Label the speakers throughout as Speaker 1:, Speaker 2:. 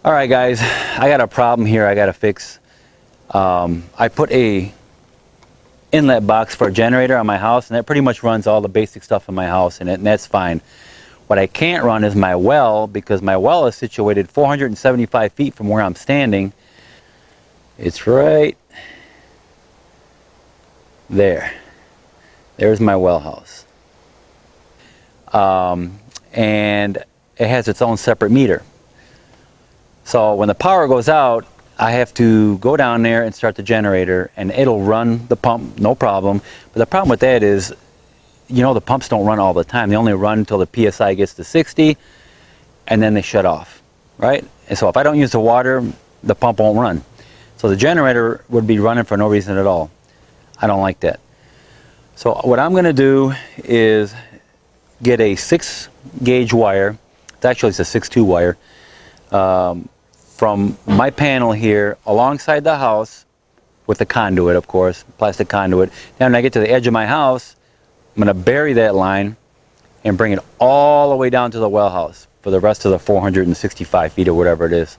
Speaker 1: All right, guys, I got a problem here I got to fix. I put a inlet box for a generator on my house, and that pretty much runs all the basic stuff in my house, and that's fine. What I can't run is my well, because my well is situated 475 feet from where I'm standing. It's right there. There's my well house. And it has its own separate meter. So when the power goes out, I have to go down there and start the generator, and it'll run the pump, no problem. But the problem with that is, you know, the pumps don't run all the time. They only run until the PSI gets to 60, and then they shut off, right? And so if I don't use the water, the pump won't run. So the generator would be running for no reason at all. I don't like that. So what I'm going to do is get a 6-gauge wire. It's actually a 6-2 wire. From my panel here alongside the house with the conduit, of course, plastic conduit. Then when I get to the edge of my house, I'm going to bury that line and bring it all the way down to the well house for the rest of the 465 feet or whatever it is.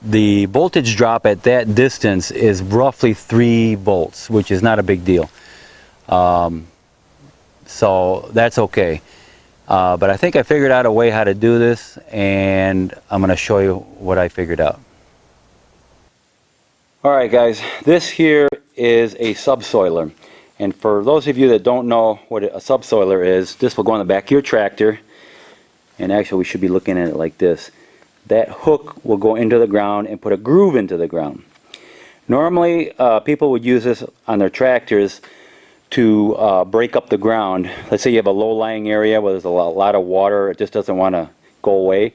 Speaker 1: The voltage drop at that distance is roughly 3 volts, which is not a big deal. So that's okay. But I think I figured out a way how to do this, and I'm going to show you what I figured out. Alright guys, this here is a subsoiler. And for those of you that don't know what a subsoiler is, this will go on the back of your tractor. And actually we should be looking at it like this. That hook will go into the ground and put a groove into the ground. Normally people would use this on their tractors to break up the ground. Let's say you have a low-lying area where there's a lot of water, it just doesn't want to go away.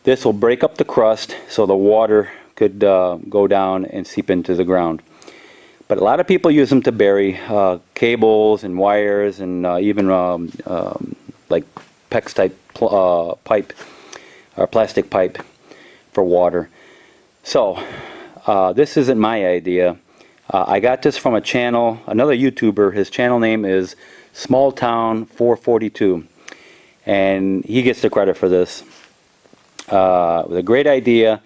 Speaker 1: This will break up the crust so the water could go down and seep into the ground. But a lot of people use them to bury cables and wires, and even like PEX type pipe or plastic pipe for water. So this isn't my idea. I got this from a channel, another YouTuber. His channel name is Small Town 442, and he gets the credit for this. It was a great idea,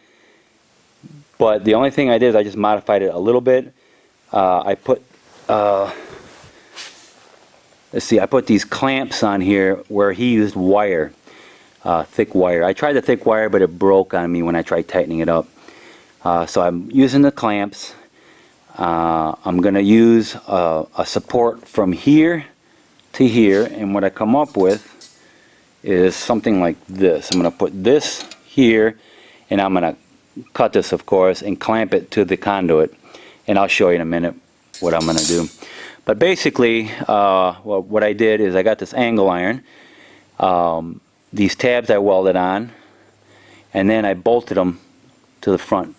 Speaker 1: but the only thing I did is I just modified it a little bit. I put let's see, I put these clamps on here where he used wire, thick wire. I tried the thick wire, but it broke on me when I tried tightening it up. So I'm using the clamps. I'm going to use a support from here to here, and what I come up with is something like this. I'm going to put this here, and I'm going to cut this, of course, and clamp it to the conduit, and I'll show you in a minute what I'm going to do. But basically well, what I did is I got this angle iron, these tabs I welded on, and then I bolted them to the front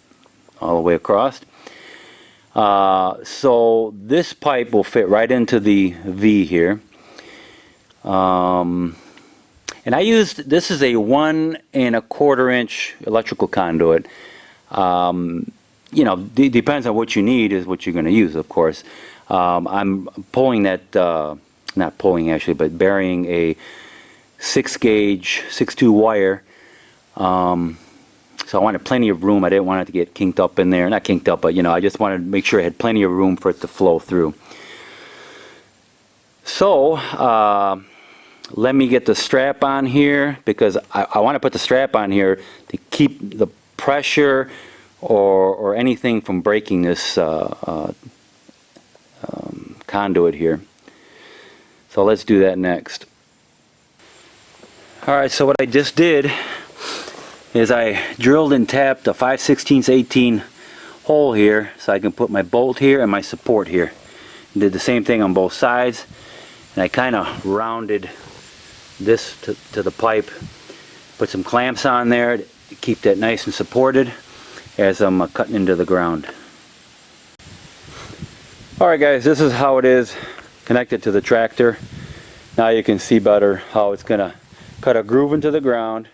Speaker 1: all the way across. So this pipe will fit right into the V here. And I used, this is a 1 1/4 inch electrical conduit. You know, depends on what you need is what you're going to use, of course. I'm pulling that, not pulling actually, but burying a 6-gauge 6-2 wire. So I wanted plenty of room. I didn't want it to get kinked up in there. Not kinked up, but you know, I just wanted to make sure I had plenty of room for it to flow through. So let me get the strap on here, because I want to put the strap on here to keep the pressure or anything from breaking this conduit here. So let's do that next. Alright, so what I just did is I drilled and tapped a 5/16 18 hole here so I can put my bolt here and my support here. And did the same thing on both sides, and I kind of rounded this to the pipe. Put some clamps on there to keep that nice and supported as I'm cutting into the ground. Alright guys, this is how it is connected to the tractor. Now you can see better how it's going to cut a groove into the ground.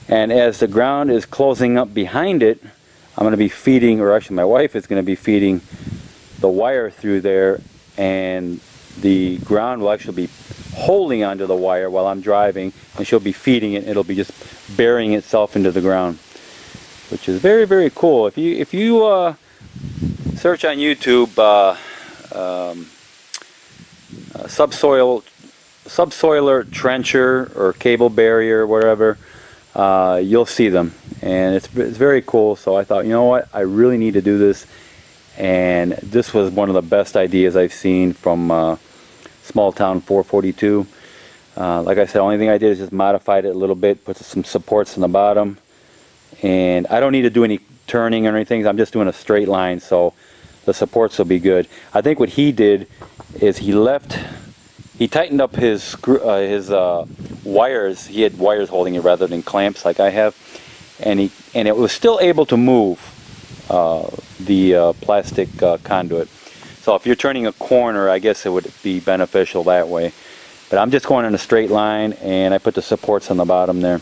Speaker 1: And as the ground is closing up behind it, I'm going to be feeding, or actually my wife is going to be feeding the wire through there, and the ground will actually be holding onto the wire while I'm driving, and she'll be feeding it. It'll be just burying itself into the ground, which is very, very cool. If you search on YouTube subsoiler trencher or cable barrier, whatever, you'll see them, and it's very cool. So I thought, you know what, I really need to do this, and this was one of the best ideas I've seen from Small Town 442. Like I said, the only thing I did is just modified it a little bit, put some supports in the bottom, and I don't need to do any turning or anything. I'm just doing a straight line, so the supports will be good. I think what he did is he tightened up his wires. He had wires holding it rather than clamps like I have, and it was still able to move the plastic conduit. So if you're turning a corner, I guess it would be beneficial that way. But I'm just going in a straight line, and I put the supports on the bottom there.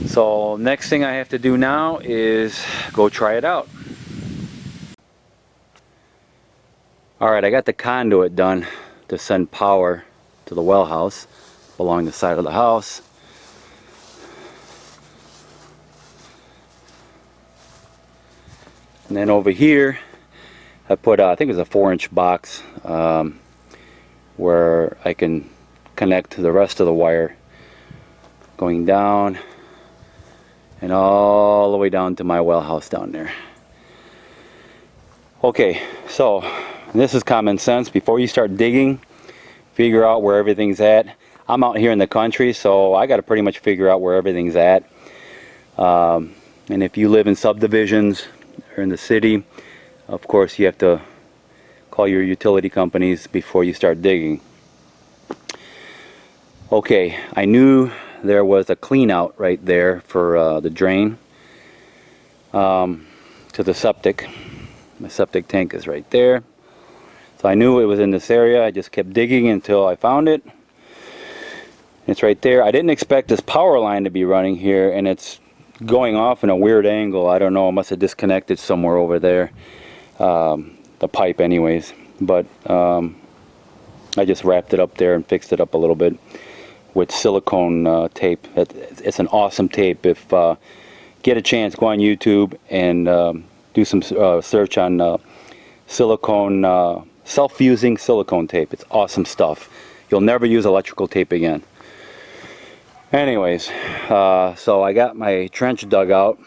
Speaker 1: So next thing I have to do now is go try it out. Alright, I got the conduit done to send power to the well house along the side of the house. And then over here I put, I think it was a 4-inch box where I can connect to the rest of the wire going down and all the way down to my well house down there. Okay, so this is common sense. Before you start digging, figure out where everything's at. I'm out here in the country, so I got to pretty much figure out where everything's at. And if you live in subdivisions or in the city, of course you have to call your utility companies before you start digging. Okay, I knew there was a clean out right there for the drain to the septic. My septic tank is right there. So I knew it was in this area. I just kept digging until I found it. It's right there. I didn't expect this power line to be running here, and it's going off in a weird angle. I don't know, I must have disconnected somewhere over there, the pipe anyways, but I just wrapped it up there and fixed it up a little bit with silicone tape. It's an awesome tape. If get a chance, go on YouTube and do some search on silicone, self-fusing silicone tape. It's awesome stuff. You'll never use electrical tape again. Anyways, so I got my trench dug out,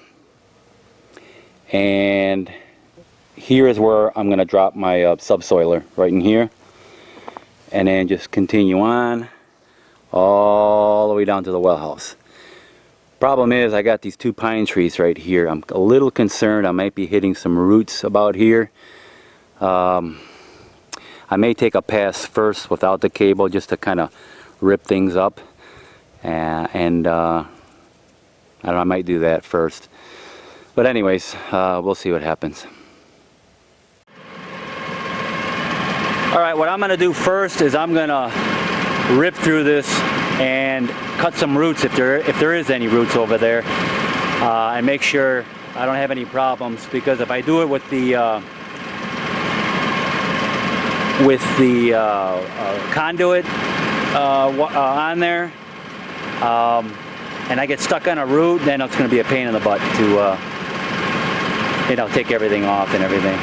Speaker 1: and here is where I'm going to drop my subsoiler, right in here, and then just continue on all the way down to the well house. Problem is, I got these 2 pine trees right here. I'm a little concerned I might be hitting some roots about here. I may take a pass first without the cable just to kind of rip things up. And I don't know, I might do that first. But anyways, we'll see what happens. Alright, what I'm going to do first is I'm going to rip through this and cut some roots if there is any roots over there, and make sure I don't have any problems, because if I do it with the conduit on there, and I get stuck on a root, then it's going to be a pain in the butt to take everything off and everything.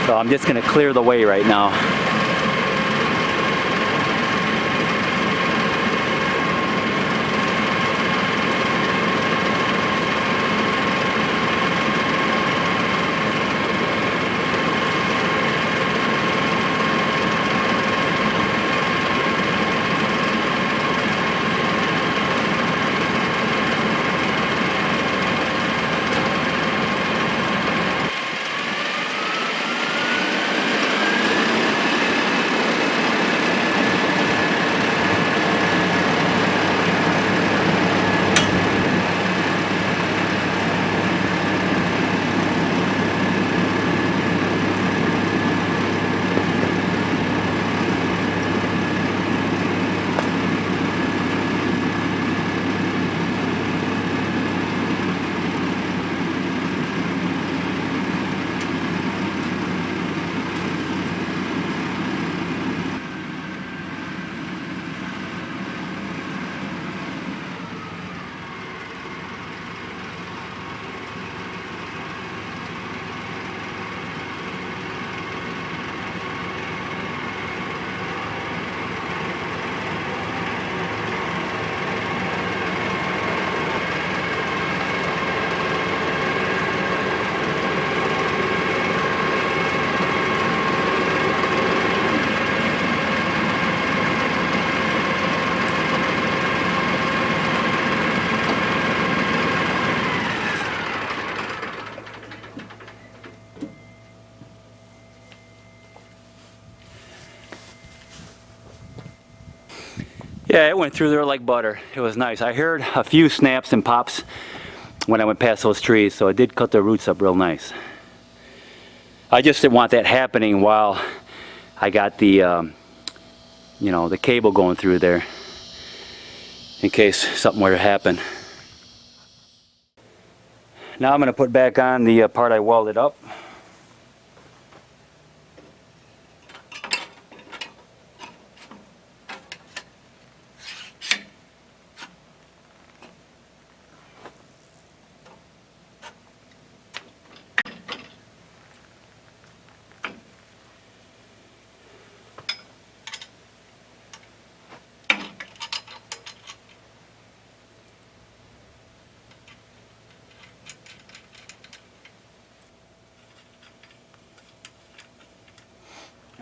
Speaker 1: So I'm just going to clear the way right now. Yeah, it went through there like butter. It was nice. I heard a few snaps and pops when I went past those trees, so it did cut the roots up real nice. I just didn't want that happening while I got the, you know, the cable going through there, in case something were to happen. Now I'm going to put back on the part I welded up.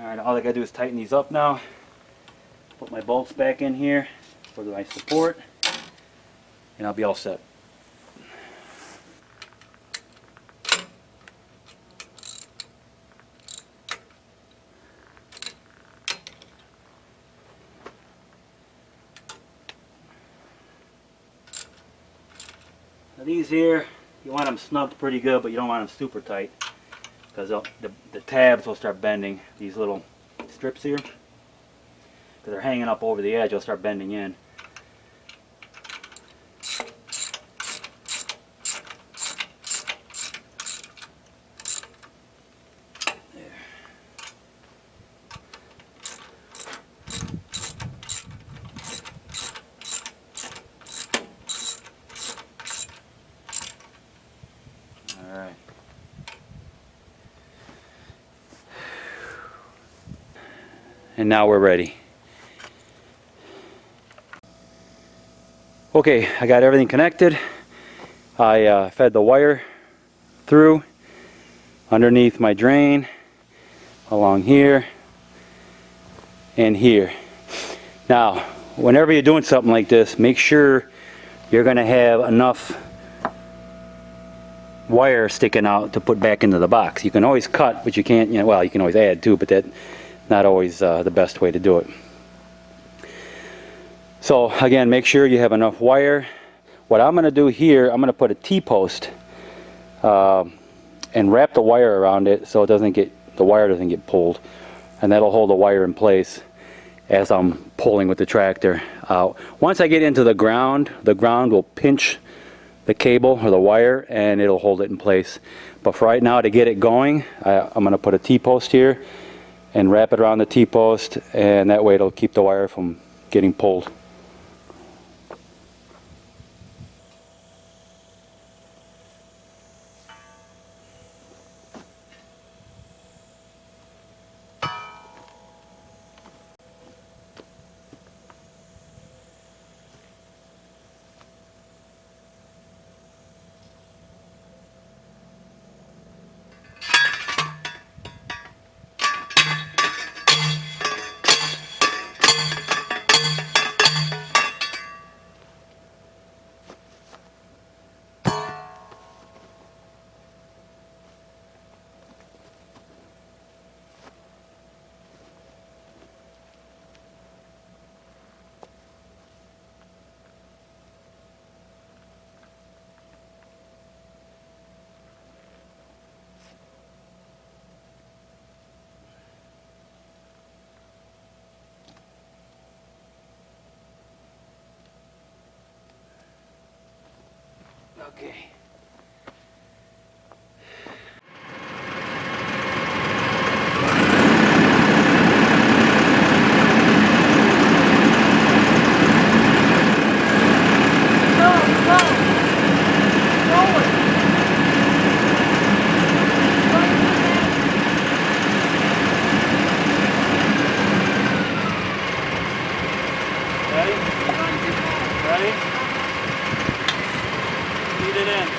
Speaker 1: Alright, all I gotta do is tighten these up now. Put my bolts back in here for my support, and I'll be all set. Now these here, you want them snugged pretty good, but you don't want them super tight, because the tabs will start bending. These little strips here, because they're hanging up over the edge, they'll start bending in. There. All right. And now we're ready. Okay, I got everything connected. I fed the wire through underneath my drain, along here, and here. Now, whenever you're doing something like this, make sure you're going to have enough wire sticking out to put back into the box. You can always cut, but you can't, you know, well, you can always add too, but that's not always the best way to do it. So again, make sure you have enough wire. What I'm going to do here, I'm going to put a T-post and wrap the wire around it so it doesn't get, the wire doesn't get pulled, and that'll hold the wire in place as I'm pulling with the tractor. Once I get into the ground will pinch the cable or the wire, and it'll hold it in place. But for right now, to get it going, I'm going to put a T-post here and wrap it around the T-post, and that way it'll keep the wire from getting pulled. Okay. Ready? Ready? Feed it in.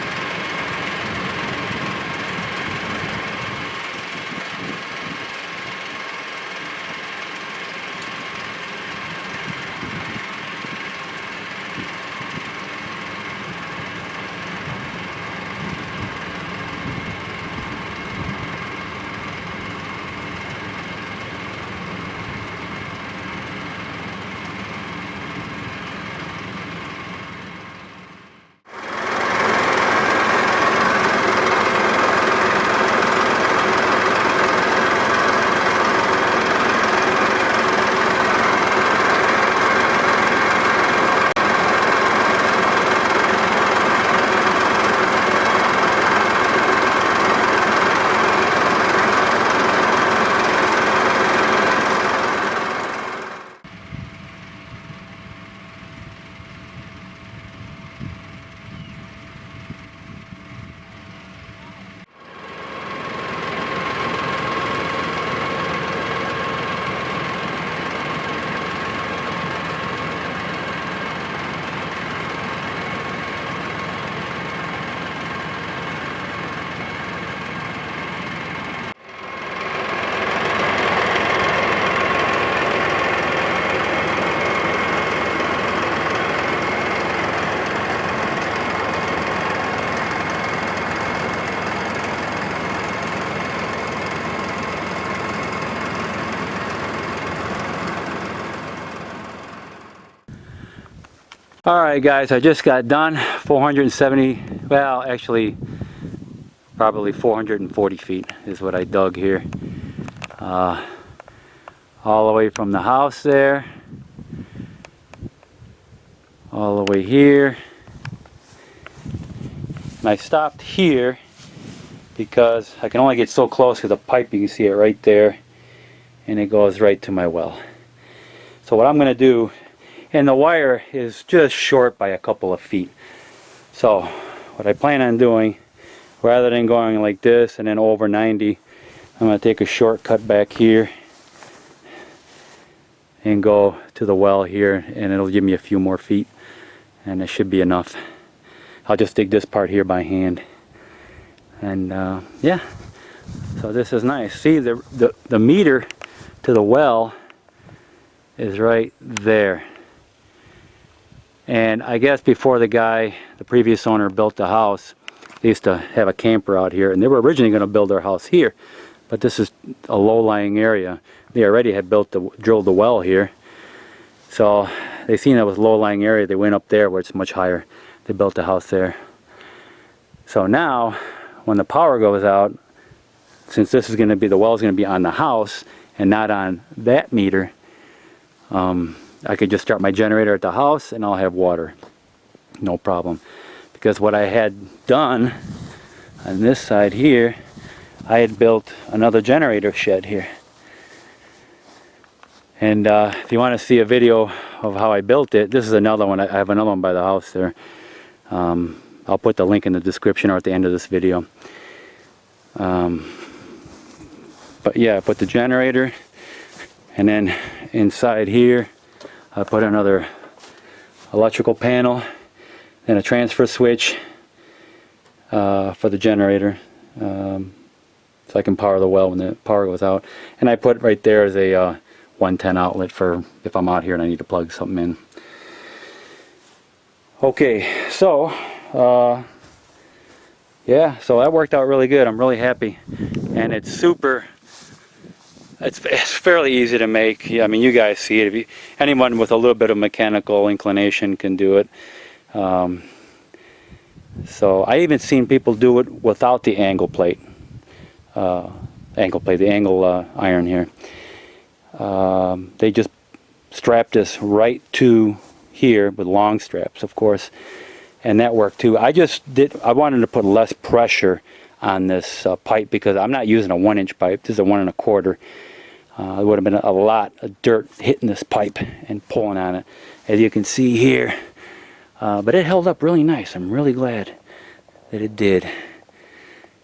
Speaker 1: Alright guys, I just got done. 470, well actually probably 440 feet is what I dug here. All the way from the house there, all the way here. And I stopped here because I can only get so close to the pipe. You can see it right there, and it goes right to my well. So what I'm going to do, and the wire is just short by a couple of feet. So what I plan on doing, rather than going like this and then over 90, I'm going to take a shortcut back here and go to the well here, and it'll give me a few more feet, and it should be enough. I'll just dig this part here by hand, and yeah, so this is nice. See, the meter to the well is right there. And I guess before the previous owner built the house, they used to have a camper out here, and they were originally going to build their house here, but this is a low-lying area. They already had drilled the well here, so they seen it was low-lying area. They went up there where it's much higher. They built the house there. So now, when the power goes out, since this is going to be, the well is going to be on the house and not on that meter, I could just start my generator at the house and I'll have water, no problem. Because what I had done on this side here, I had built another generator shed here. And if you want to see a video of how I built it, this is another one. I have another one by the house there. I'll put the link in the description or at the end of this video. But yeah, I put the generator, and then inside here I put another electrical panel and a transfer switch for the generator, so I can power the well when the power goes out. And I put right there as a 110 outlet for if I'm out here and I need to plug something in. Okay, so yeah, so that worked out really good. I'm really happy, and it's fairly easy to make. Yeah, I mean, you guys see it. Anyone with a little bit of mechanical inclination can do it. So I even seen people do it without the angle plate, the angle iron here. They just strapped this right to here with long straps, of course, and that worked too. I wanted to put less pressure on this pipe because I'm not using a 1-inch pipe. This is a 1 1/4. There would have been a lot of dirt hitting this pipe and pulling on it, as you can see here. But it held up really nice. I'm really glad that it did.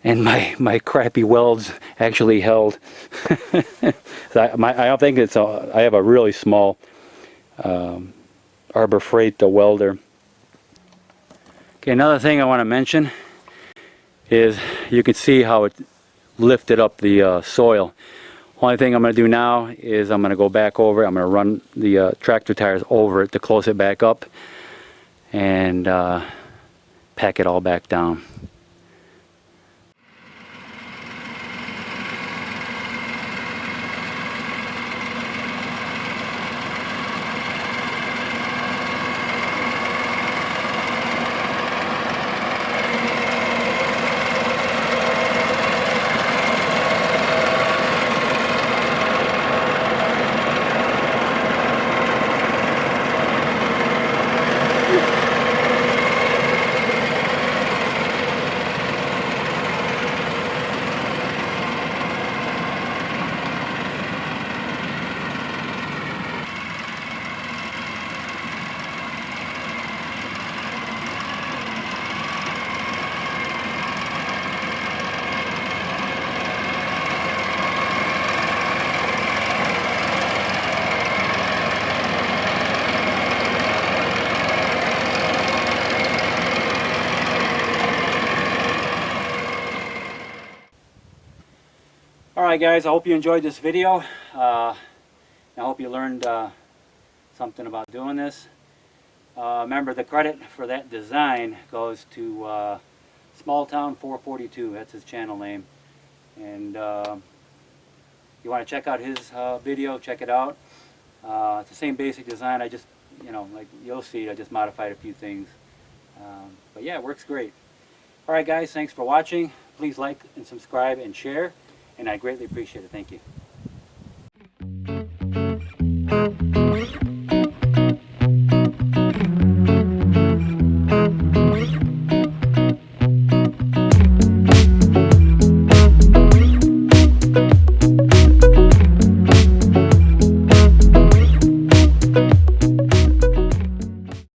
Speaker 1: And my crappy welds actually held. I don't think I have a really small Arbor Freight welder. Okay, another thing I want to mention is you can see how it lifted up the soil. Only thing I'm going to do now is I'm going to go back over it. I'm going to run the tractor tires over it to close it back up and pack it all back down. Alright guys, I hope you enjoyed this video. I hope you learned something about doing this. Remember, the credit for that design goes to Small Town 442. That's his channel name. And you want to check out his video, check it out. It's the same basic design. I just you know, like you'll see, I just modified a few things. But yeah, it works great. All right, guys, thanks for watching. Please like and subscribe and share, and I greatly appreciate it. Thank you.